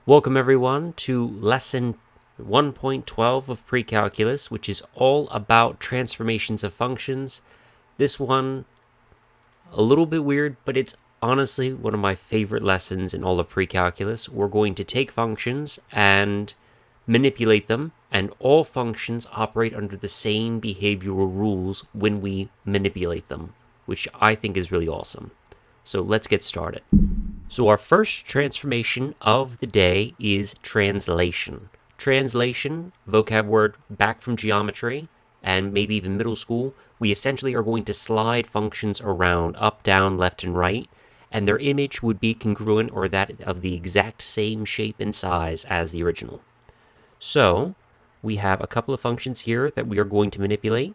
Welcome everyone to lesson 1.12 of Precalculus, which is all about transformations of functions. This one, a little bit weird, but it's honestly one of my favorite lessons in all of Precalculus. We're going to take functions and manipulate them, and all functions operate under the same behavioral rules when we manipulate them, which I think is really awesome. So let's get started. So our first transformation of the day is translation. Translation, vocab word back from geometry and maybe even middle school. We essentially are going to slide functions around, up, down, left, and right, and their image would be congruent or that of the exact same shape and size as the original. So we have a couple of functions here that we are going to manipulate.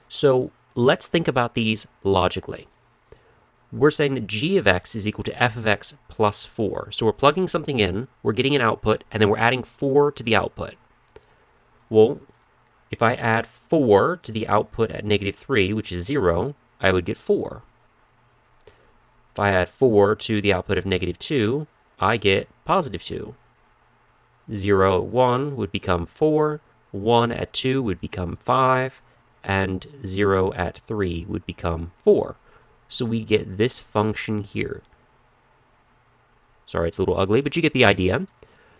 So let's think about these logically. We're saying that g of x is equal to f of x plus 4. So we're plugging something in, we're getting an output, and then we're adding 4 to the output. Well, if I add 4 to the output at negative 3, which is 0, I would get 4. If I add 4 to the output of negative 2, I get positive 2. 0 at 1 would become 4, 1 at 2 would become 5, and 0 at 3 would become 4. So we get this function here. Sorry, it's a little ugly, but you get the idea.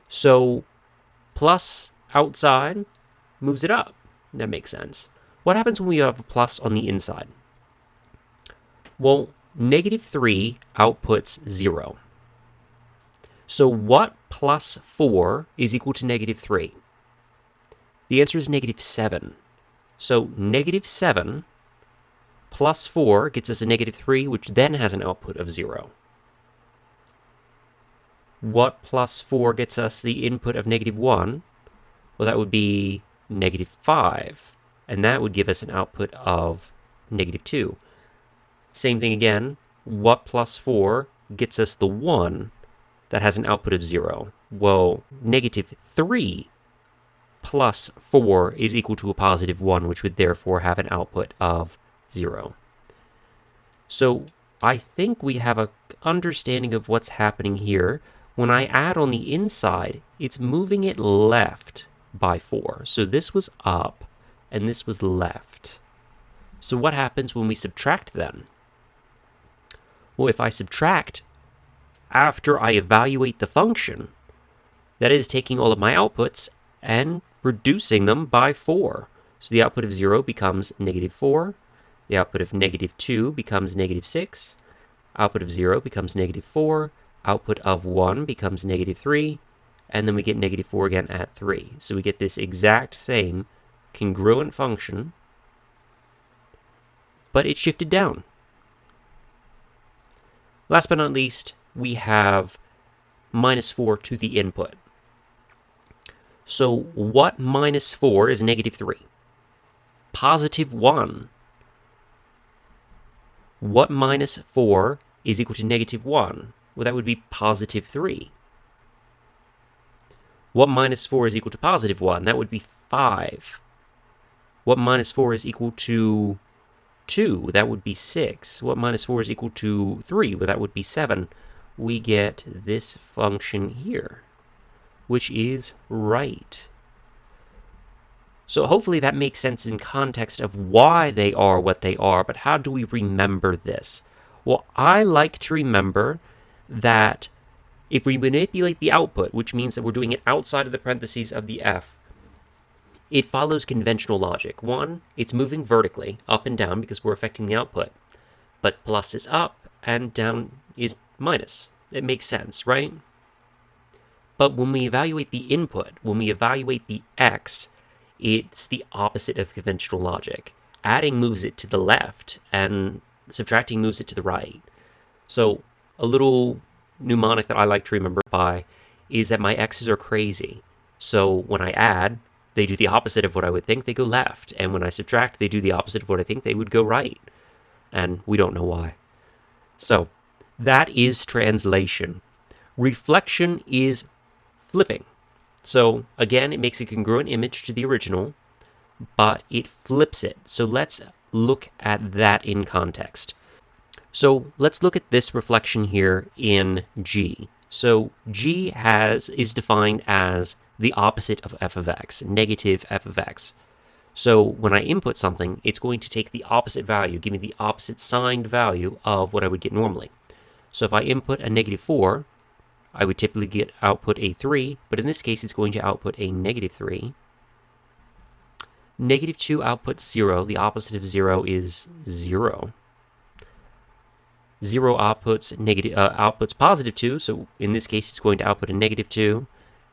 So plus outside moves it up. That makes sense. What happens when we have a plus on the inside? Well, negative 3 outputs 0. So what plus 4 is equal to negative 3? The answer is negative 7. So negative 7 plus 4 gets us a negative 3, which then has an output of 0. What plus 4 gets us the input of negative 1? Well, that would be negative 5, and that would give us an output of negative 2. Same thing again. What plus 4 gets us the 1 that has an output of 0? Well, negative 3 plus 4 is equal to a positive 1, which would therefore have an output of 0. So I think we have an understanding of what's happening here. When I add on the inside, it's moving it left by 4. So this was up and this was left. So what happens when we subtract then? Well, if I subtract after I evaluate the function, that is taking all of my outputs and reducing them by 4. So the output of 0 becomes negative 4. The output of negative 2 becomes negative 6. Output of 0 becomes negative 4. Output of 1 becomes negative 3. And then we get negative 4 again at 3. So we get this exact same congruent function, but it shifted down. Last but not least, we have minus 4 to the input. So what minus 4 is negative 3? Positive 1. What minus 4 is equal to negative 1? Well, that would be positive 3. What minus 4 is equal to positive 1? That would be 5. What minus 4 is equal to 2? That would be 6. What minus 4 is equal to 3? Well, that would be 7. We get this function here, which is right. So hopefully that makes sense in context of why they are what they are, but how do we remember this? Well, I like to remember that if we manipulate the output, which means that we're doing it outside of the parentheses of the f, it follows conventional logic. 1, it's moving vertically, up and down, because we're affecting the output. But plus is up, and down is minus. It makes sense, right? But when we evaluate the input, when we evaluate the x, it's the opposite of conventional logic. Adding moves it to the left, and subtracting moves it to the right. So a little mnemonic that I like to remember by is that my x's are crazy. So when I add, they do the opposite of what I would think, they go left. And when I subtract, they do the opposite of what I think, they would go right. And we don't know why. So that is translation. Reflection is flipping. So again, it makes a congruent image to the original, but it flips it. So let's look at that in context. So let's look at this reflection here in G. So g is defined as the opposite of f of x, negative f of x. So when I input something, it's going to take the opposite value, give me the opposite signed value of what I would get normally. So if I input a negative 4, I would typically get output a 3, but in this case it's going to output a negative 3. Negative 2 outputs 0. The opposite of 0 is 0. 0 outputs positive 2, so in this case it's going to output a negative 2.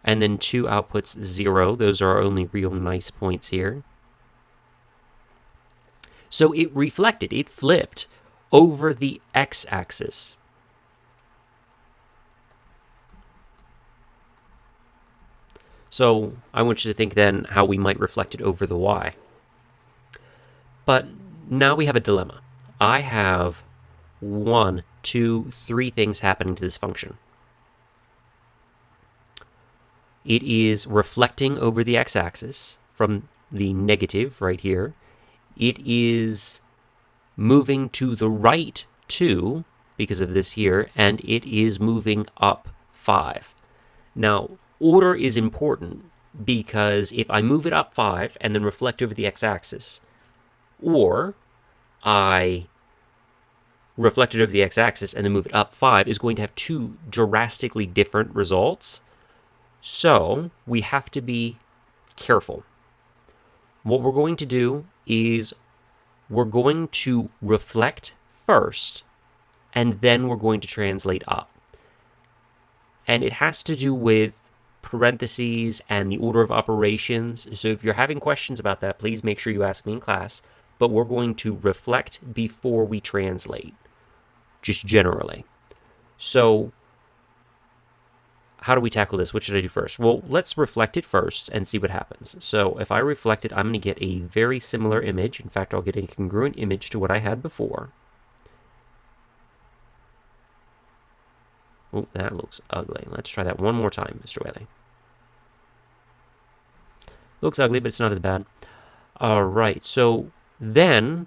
And then 2 outputs 0. Those are our only real nice points here. So it reflected, it flipped over the x-axis. So I want you to think then how we might reflect it over the y. But now we have a dilemma. I have 1, 2, 3 things happening to this function. It is reflecting over the x-axis from the negative right here. It is moving to the right 2 because of this here, and it is moving up 5. Now, order is important because if I move it up 5 and then reflect over the x-axis, or I reflect it over the x-axis and then move it up 5, is going to have 2 drastically different results. So we have to be careful. What we're going to do is we're going to reflect first, and then we're going to translate up. And it has to do with parentheses and the order of operations. So if you're having questions about that, please make sure you ask me in class. But we're going to reflect before we translate, just generally. So how do we tackle this? What should I do first? Well, let's reflect it first and see what happens. So if I reflect it, I'm going to get a very similar image. In fact, I'll get a congruent image to what I had before. Oh, that looks ugly. Let's try that one more time, Mr. Whaley. Looks ugly, but it's not as bad. All right, so then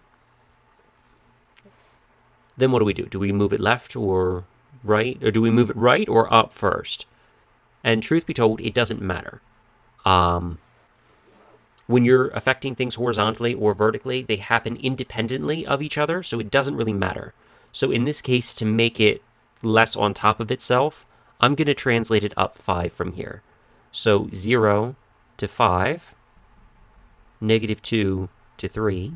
what do we do? Do we move it left or right? Or do we move it right or up first? And truth be told, it doesn't matter. When you're affecting things horizontally or vertically, they happen independently of each other, so it doesn't really matter. So in this case, to make it less on top of itself, I'm going to translate it up 5 from here. So 0 to 5, negative 2 to 3,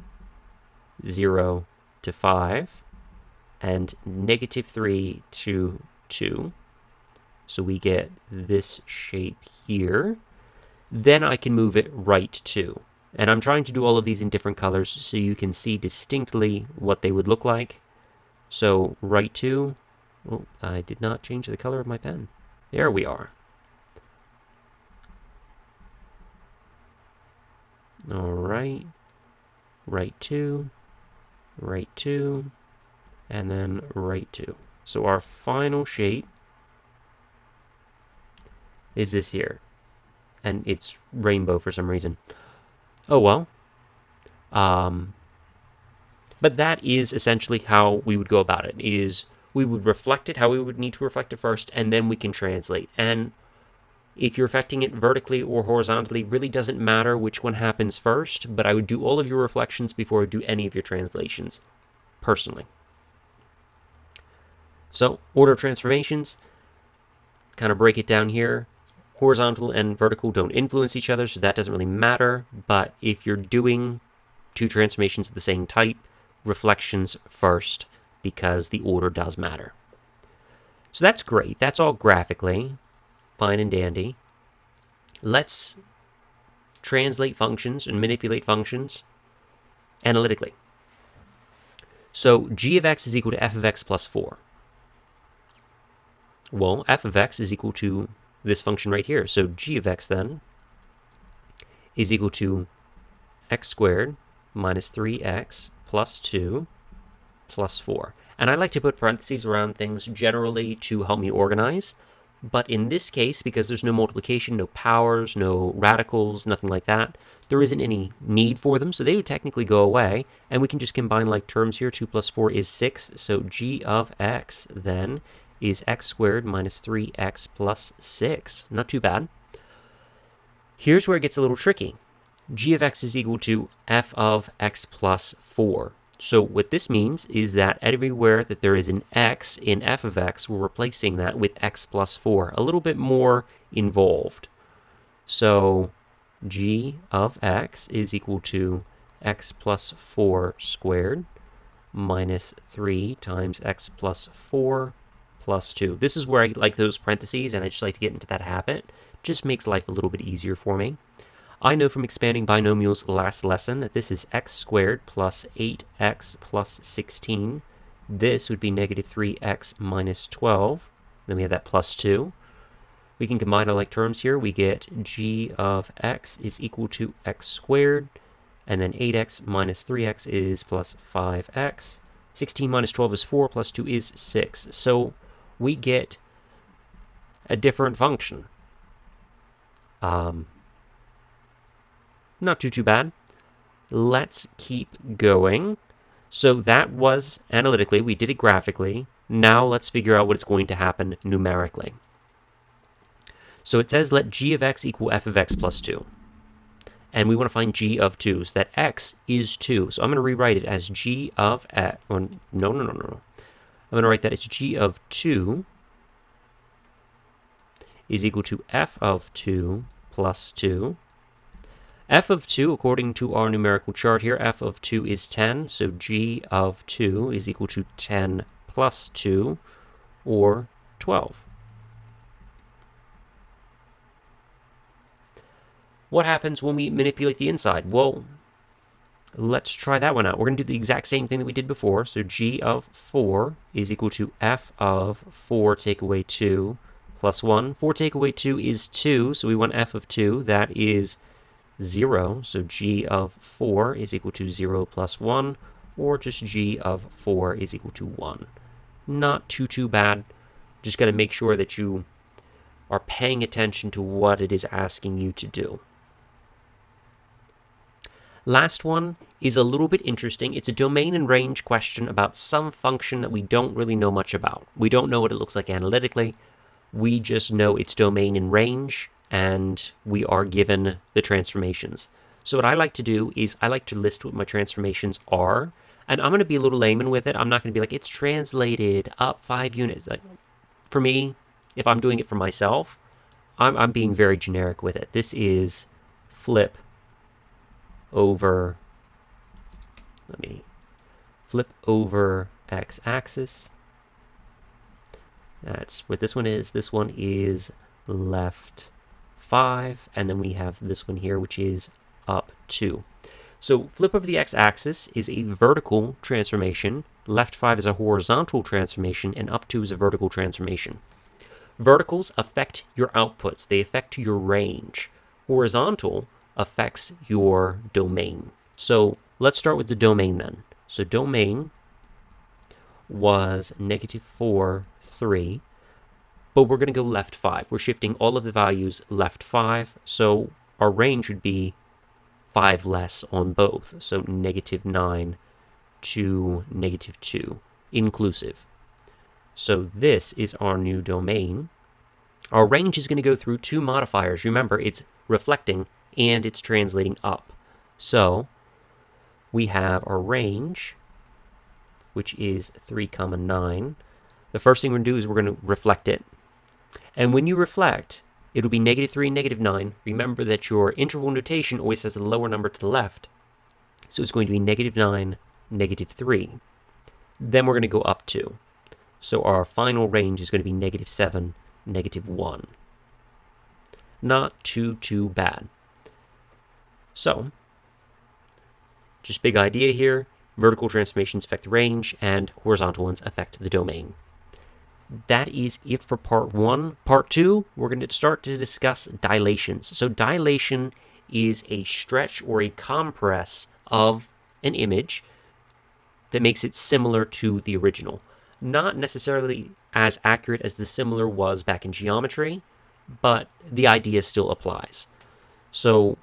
0 to 5, and negative 3 to 2. So we get this shape here. Then I can move it right 2. And I'm trying to do all of these in different colors so you can see distinctly what they would look like. So right 2. Oh, I did not change the color of my pen. There we are. All right. Right 2. Right 2. And then right 2. So our final shape is this here. And it's rainbow for some reason. Oh well. But that is essentially how we would go about it, is we would reflect it how we would need to reflect it first, and then we can translate. And if you're affecting it vertically or horizontally, really doesn't matter which one happens first, but I would do all of your reflections before I do any of your translations, personally. So, order of transformations, kind of break it down here. Horizontal and vertical don't influence each other, so that doesn't really matter. But if you're doing 2 transformations of the same type, reflections first, because the order does matter. So that's great. That's all graphically. Fine and dandy. Let's translate functions and manipulate functions analytically. So g of x is equal to f of x plus 4. Well, f of x is equal to this function right here. So g of x then is equal to x squared minus 3x plus 2 plus 4. And I like to put parentheses around things generally to help me organize. But in this case, because there's no multiplication, no powers, no radicals, nothing like that, there isn't any need for them, so they would technically go away. And we can just combine like terms here. 2 plus 4 is 6. So g of x then is x squared minus 3x plus 6. Not too bad. Here's where it gets a little tricky. G of x is equal to f of x plus 4. So what this means is that everywhere that there is an x in f of x, we're replacing that with x plus 4. A little bit more involved. So g of x is equal to x plus 4 squared minus 3 times x plus 4 plus 2. This is where I like those parentheses, and I just like to get into that habit. Just makes life a little bit easier for me. I know from expanding binomials last lesson that this is x squared plus 8x plus 16. This would be negative 3x minus 12. Then we have that plus 2. We can combine our like terms here. We get g of x is equal to x squared, and then 8x minus 3x is plus 5x. 16 minus 12 is 4, plus 2 is 6. So we get a different function. Not too bad. Let's keep going. So that was analytically, we did it graphically. Now let's figure out what's going to happen numerically. So it says let g of x equal f of x plus 2. And we want to find g of 2, so that x is 2. So I'm going to rewrite it as g of x. No. I'm going to write that as g of 2 is equal to f of 2 plus 2. F of 2, according to our numerical chart here, f of 2 is 10, so g of 2 is equal to 10 plus 2, or 12. What happens when we manipulate the inside? Well, let's try that one out. We're going to do the exact same thing that we did before, so g of 4 is equal to f of 4 take away 2 plus 1. 4 take away 2 is 2, so we want f of 2, that is 0, so g of 4 is equal to 0 plus 1, or just g of 4 is equal to 1. Not too bad. Just got to make sure that you are paying attention to what it is asking you to do. Last one is a little bit interesting. It's a domain and range question about some function that we don't really know much about. We don't know what it looks like analytically. We just know its domain and range, and we are given the transformations. So what I like to do is I like to list what my transformations are, and I'm going to be a little layman with it. I'm not going to be like, it's translated up 5 units. Like, for me, if I'm doing it for myself, I'm being very generic with it. This is flip over, let me flip over x-axis. That's what this one is. This one is left 5, and then we have this one here, which is up 2. So flip over the x-axis is a vertical transformation, left 5 is a horizontal transformation, and up 2 is a vertical transformation. Verticals affect your outputs. They affect your range. Horizontal affects your domain. So let's start with the domain then. So domain was negative 4, 3. But we're going to go left 5. We're shifting all of the values left 5, so our range would be 5 less on both. So negative 9 to negative 2, inclusive. So this is our new domain. Our range is going to go through 2 modifiers. Remember, it's reflecting and it's translating up. So we have our range, which is 3, 9. The first thing we're going to do is we're going to reflect it. And when you reflect, it'll be negative 3, negative 9. Remember that your interval notation always has a lower number to the left. So it's going to be negative 9, negative 3. Then we're going to go up 2. So our final range is going to be negative 7, negative 1. Not too bad. So, just big idea here. Vertical transformations affect the range, and horizontal ones affect the domain. That is it for part 1. Part 2, we're going to start to discuss dilations. So dilation is a stretch or a compress of an image that makes it similar to the original. Not necessarily as accurate as the similar was back in geometry, but the idea still applies. So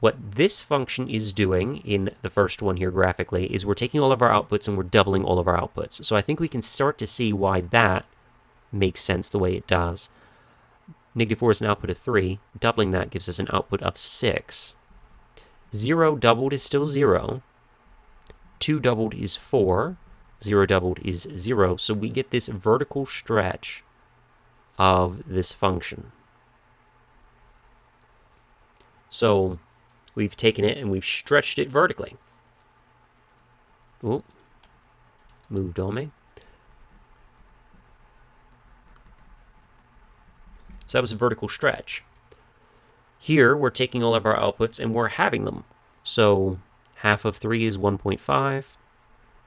What this function is doing in the first one here graphically is we're taking all of our outputs and we're doubling all of our outputs. So I think we can start to see why that makes sense the way it does. -4 is an output of 3. Doubling that gives us an output of 6. 0 doubled is still 0. 2 doubled is 4. 0 doubled is 0. So we get this vertical stretch of this function. So we've taken it and we've stretched it vertically. Oop, moved on me. So that was a vertical stretch. Here, we're taking all of our outputs and we're having them. So half of 3 is 1.5,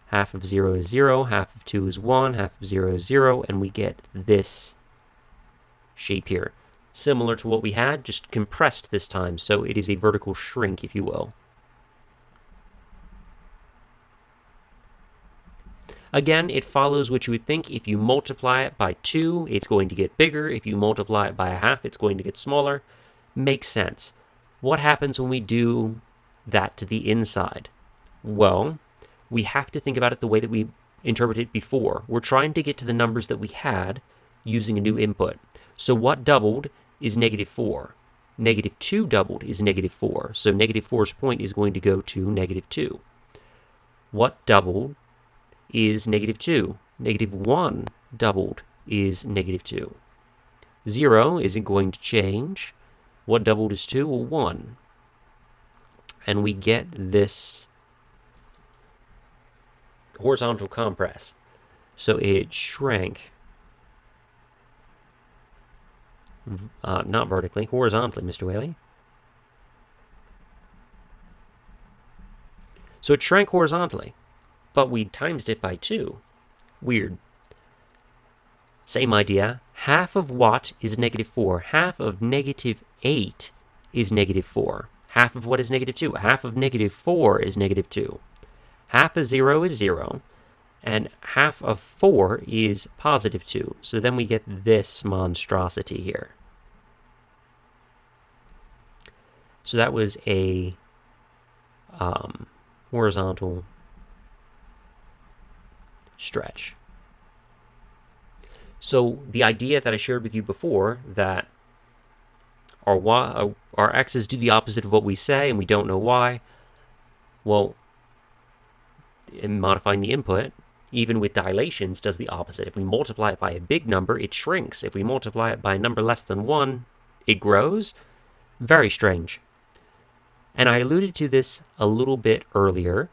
half of 0 is 0, half of 2 is 1, half of 0 is 0, and we get this shape here. Similar to what we had, just compressed this time, so it is a vertical shrink, if you will. Again, it follows what you would think. If you multiply it by 2, it's going to get bigger. If you multiply it by a half, it's going to get smaller. Makes sense. What happens when we do that to the inside? Well, we have to think about it the way that we interpreted it before. We're trying to get to the numbers that we had using a new input. So what doubled is -4. -2 doubled is -4. So -4's point is going to go to -2. What doubled is -2. -1 doubled is -2. 0 isn't going to change. What doubled is 2? Well, 1. And we get this horizontal compress. So it shrank. Not vertically, horizontally, Mr. Whaley. So it shrank horizontally, but we times it by 2. Weird. Same idea. Half of what is -4? Half of -8 is -4. Half of what is -2? Half of -4 is -2. Half of 0 is 0. And half of 4 is +2. So then we get this monstrosity here. So that was a horizontal stretch. So the idea that I shared with you before, that our x's do the opposite of what we say and we don't know why, well, in modifying the input, even with dilations, does the opposite. If we multiply it by a big number, it shrinks. If we multiply it by a number less than 1, it grows. Very strange. And I alluded to this a little bit earlier,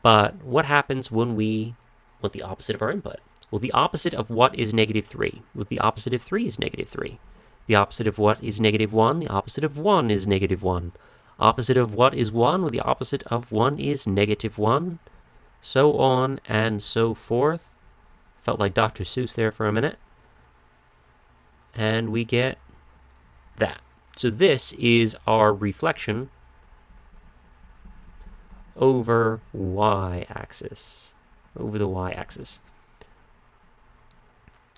but what happens when we want the opposite of our input? Well, the opposite of what is -3? Well, the opposite of 3 is -3. The opposite of what is -1? The opposite of 1 is -1. Opposite of what is 1? Well, the opposite of 1 is -1. So on and so forth. Felt like Dr. Seuss there for a minute. And we get that. So this is our reflection over y-axis. Over the y-axis.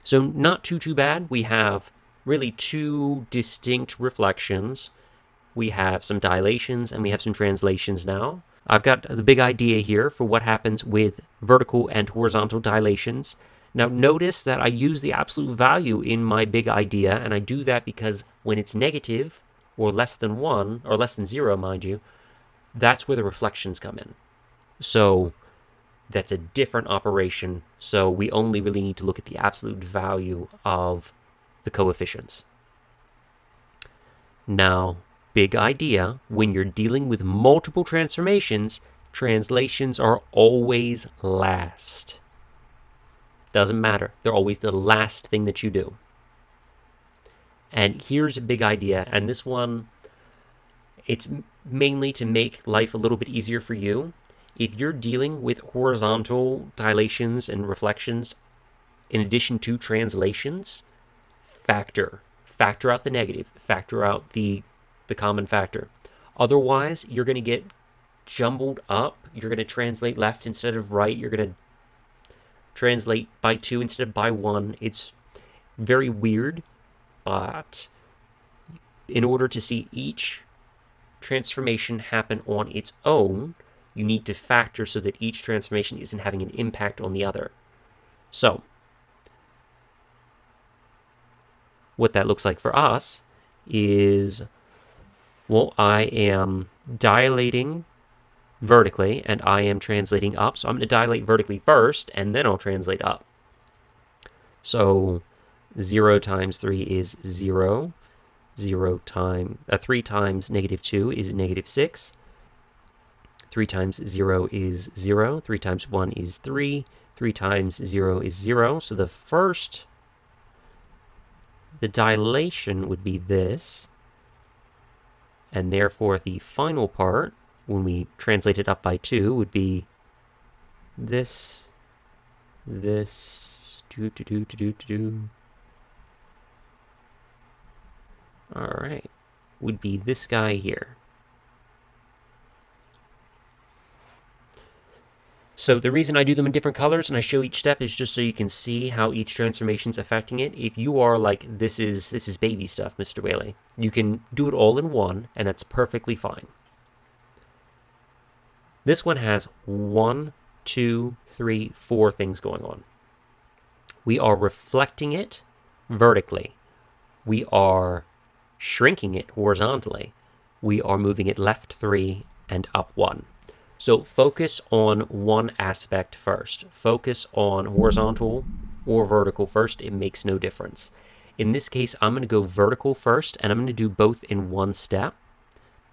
So not too bad. We have really 2 distinct reflections. We have some dilations and we have some translations now. I've got the big idea here for what happens with vertical and horizontal dilations. Now notice that I use the absolute value in my big idea, and I do that because when it's negative, or less than 1, or less than 0, mind you, that's where the reflections come in. So that's a different operation, so we only really need to look at the absolute value of the coefficients. Now, big idea, when you're dealing with multiple transformations, translations are always last. Doesn't matter. They're always the last thing that you do. And here's a big idea, and this one, it's mainly to make life a little bit easier for you. If you're dealing with horizontal dilations and reflections, in addition to translations, factor out the negative, factor out the common factor. Otherwise, you're going to get jumbled up. You're going to translate left instead of right. You're going to translate by 2 instead of by 1. It's very weird, but in order to see each transformation happen on its own, you need to factor so that each transformation isn't having an impact on the other. So, what that looks like for us is, well, I am dilating vertically and I am translating up. So I'm going to dilate vertically first and then I'll translate up. So 0 times 3 is 0. 3 times negative 2 is negative 6. 3 times 0 is 0. 3 times 1 is 3. 3 times 0 is 0. So the dilation would be this. And therefore the final part, when we translate it up by 2, would be this. Alright, would be this guy here. So the reason I do them in different colors and I show each step is just so you can see how each transformation is affecting it. If you are like, this is baby stuff, Mr. Whaley, you can do it all in one, and that's perfectly fine. This one has 1, 2, 3, 4 things going on. We are reflecting it vertically. We are shrinking it horizontally. We are moving it left 3 and up 1. So focus on one aspect first. Focus on horizontal or vertical first. It makes no difference. In this case, I'm going to go vertical first, and I'm going to do both in one step,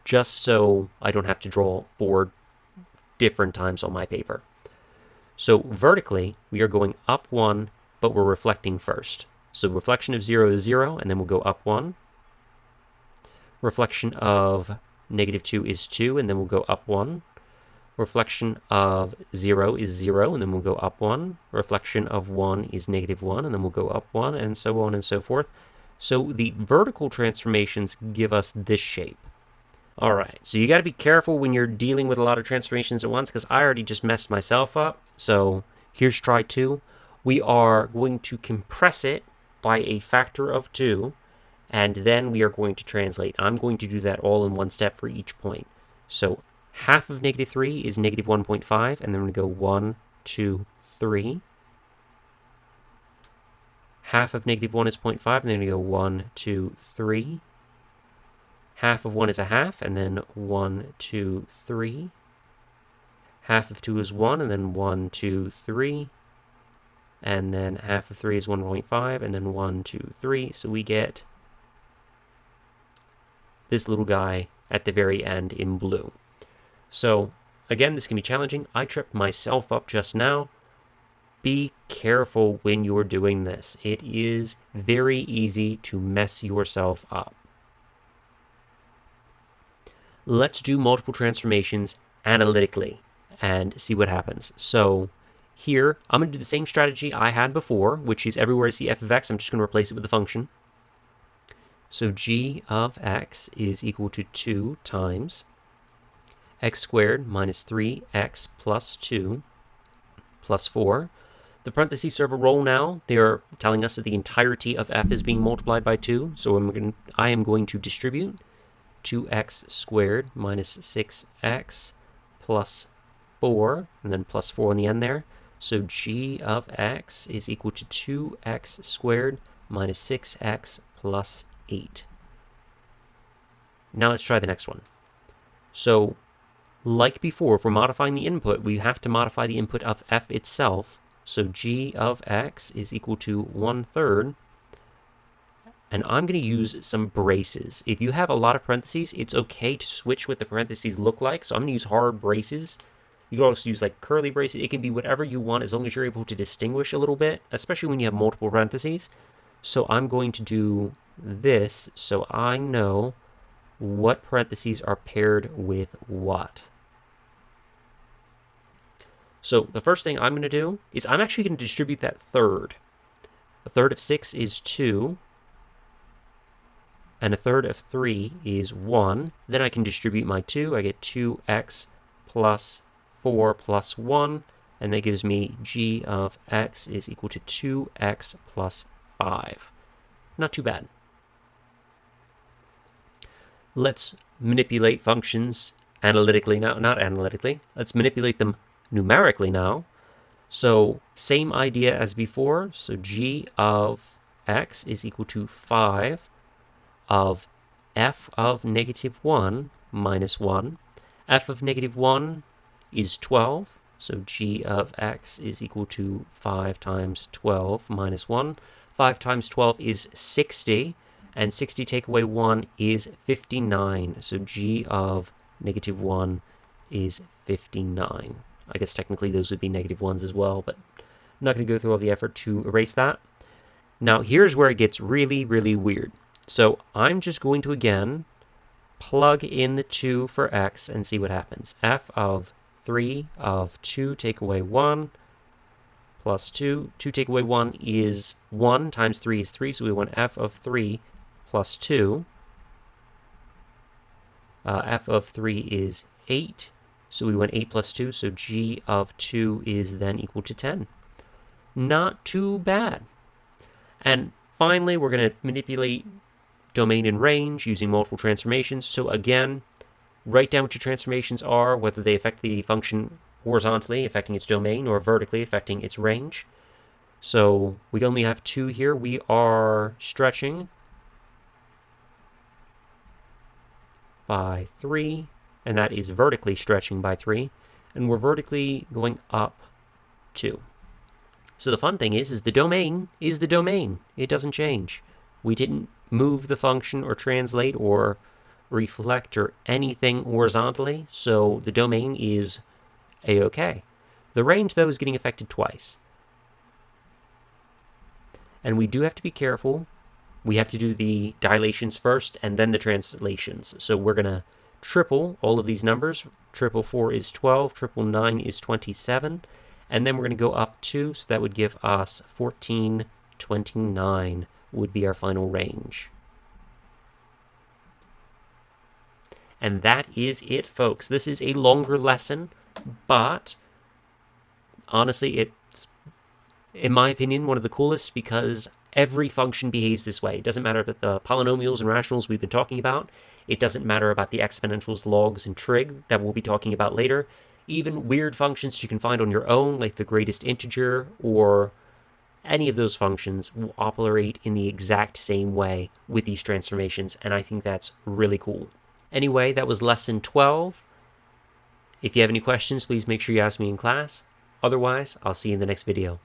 just so I don't have to draw 4 different times on my paper. So vertically, we are going up 1, but we're reflecting first. So reflection of 0 is 0, and then we'll go up 1. Reflection of negative 2 is 2, and then we'll go up 1. Reflection of 0 is 0, and then we'll go up 1. Reflection of 1 is negative 1, and then we'll go up 1, and so on and so forth. So the vertical transformations give us this shape. All right, so you got to be careful when you're dealing with a lot of transformations at once, because I already just messed myself up. So here's try 2. We are going to compress it by a factor of 2, and then we are going to translate. I'm going to do that all in one step for each point. So half of negative 3 is negative 1.5, and then we're going to go 1, 2, 3. Half of negative 1 is 0.5, and then we go 1, 2, 3. Half of 1 is a half, and then 1, 2, 3. Half of 2 is 1, and then 1, 2, 3. And then half of 3 is 1.5, and then 1, 2, 3. So we get this little guy at the very end in blue. So, again, this can be challenging. I tripped myself up just now. Be careful when you're doing this. It is very easy to mess yourself up. Let's do multiple transformations analytically and see what happens. So here, I'm going to do the same strategy I had before, which is everywhere I see f of x, I'm just going to replace it with the function. So g of x is equal to 2 times x squared minus 3x plus 2 plus 4. The parentheses serve a role now. They are telling us that the entirety of f is being multiplied by 2. So I am going to distribute 2x squared minus 6x plus 4, and then plus 4 on the end there. So g of x is equal to 2x squared minus 6x plus 8. Now let's try the next one. So, like before, if we're modifying the input, we have to modify the input of f itself. So g of x is equal to 1/3. And I'm going to use some braces. If you have a lot of parentheses, it's okay to switch what the parentheses look like. So I'm going to use hard braces. You can also use like curly braces. It can be whatever you want as long as you're able to distinguish a little bit, especially when you have multiple parentheses. So I'm going to do this so I know what parentheses are paired with what. So the first thing I'm going to do is I'm actually going to distribute that third. A third of 6 is 2. And a third of 3 is 1. Then I can distribute my 2. I get 2x plus 4 plus 1. And that gives me g of x is equal to 2x plus 5. Not too bad. let's manipulate functions analytically now. Not analytically. Let's manipulate them numerically now. So same idea as before. So g of x is equal to 5 of f of -1 minus 1. F of -1 is 12. So g of x is equal to 5 times 12 minus 1. 5 times 12 is 60. And 60 take away 1 is 59. So g of -1 is 59. I guess technically those would be -1s as well, but I'm not going to go through all the effort to erase that. Now here's where it gets really, really weird. So I'm just going to, again, plug in the 2 for x and see what happens. F of 3 of 2 take away 1 plus 2. 2 take away 1 is 1 times 3 is 3, so we want f of 3 plus 2. F of 3 is 8. So we went 8 plus 2, so g of 2 is then equal to 10. Not too bad. And finally, we're going to manipulate domain and range using multiple transformations. So again, write down what your transformations are, whether they affect the function horizontally, affecting its domain, or vertically, affecting its range. So we only have 2 here. We are stretching by 3. And that is vertically stretching by 3, and we're vertically going up 2. So the fun thing is the domain is the domain. It doesn't change. We didn't move the function or translate or reflect or anything horizontally, so the domain is a-okay. The range, though, is getting affected twice. And we do have to be careful. We have to do the dilations first and then the translations. So we're going to triple all of these numbers. Triple 4 is 12, triple 9 is 27, and then we're going to go up 2, so that would give us 1429 would be our final range. And that is it, folks. This is a longer lesson, but honestly, it's, in my opinion, one of the coolest because every function behaves this way. It doesn't matter about the polynomials and rationals we've been talking about. It doesn't matter about the exponentials, logs, and trig that we'll be talking about later. Even weird functions you can find on your own, like the greatest integer, or any of those functions will operate in the exact same way with these transformations, and I think that's really cool. Anyway, that was lesson 12. If you have any questions, please make sure you ask me in class. Otherwise, I'll see you in the next video.